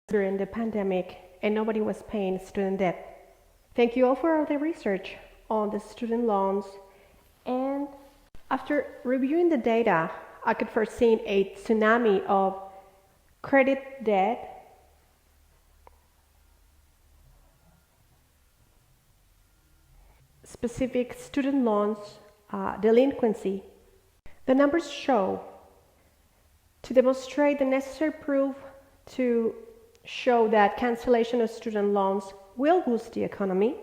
during the pandemic and nobody was paying student debt. Thank you all for all the research on the student loans. And after reviewing the data, I could foresee a tsunami of credit debt, specific student loans delinquency. The numbers show to demonstrate the necessary proof to show that cancellation of student loans will boost the economy.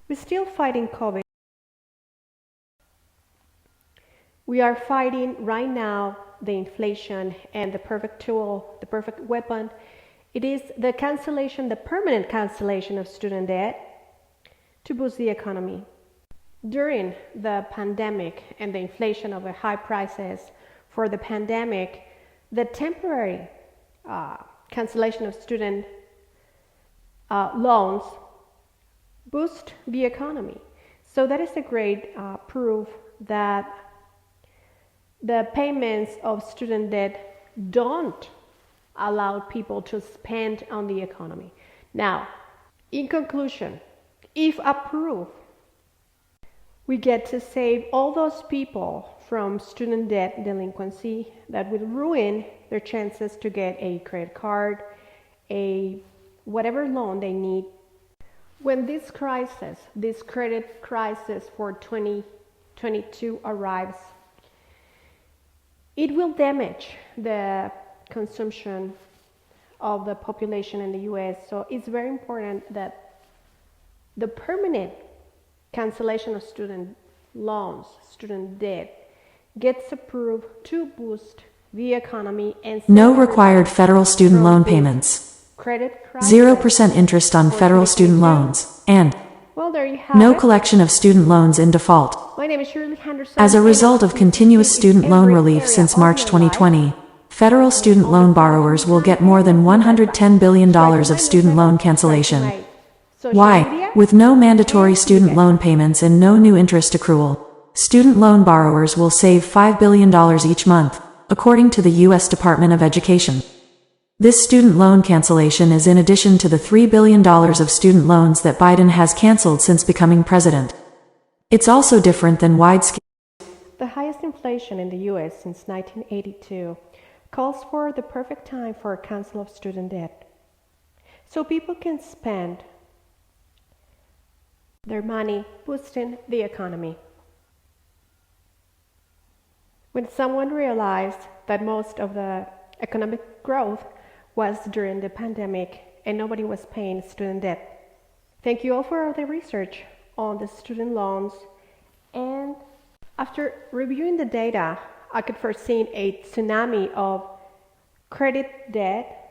We're still fighting COVID. We are fighting right now the inflation, and the perfect tool, the perfect weapon, it is the cancellation, the permanent cancellation of student debt to boost the economy. During the pandemic and the inflation of the high prices for the pandemic, the temporary cancellation of student loans boost the economy. So that is a great proof that the payments of student debt don't allow people to spend on the economy. Now, in conclusion, if approved, we get to save all those people from student debt delinquency that would ruin their chances to get a credit card, a whatever loan they need. When this crisis, this credit crisis for 2022 arrives, it will damage the consumption of the population in the US. So it's very important that the permanent cancellation of student loans, student debt, gets approved to boost the economy and no required federal student loan payments, credit crisis, 0% interest on federal student loans, and well, there you have no it. collection of student loans in default. My name is Shirley Henderson. As a result of continuous student loan relief since March 2020, federal student loan borrowers will get more than $110 billion of student loan cancellation. Why? With no mandatory student loan payments and no new interest accrual, student loan borrowers will save $5 billion each month, according to the U.S. Department of Education. This student loan cancellation is in addition to the $3 billion of student loans that Biden has canceled since becoming president. It's also different than wide-scale. The highest inflation in the U.S. since 1982 calls for the perfect time for a cancel of student debt, so people can spend their money boosting the economy. When someone realized that most of the economic growth was during the pandemic and nobody was paying student debt. Thank you all for all the research on the student loans. And after reviewing the data, I could foresee a tsunami of credit debt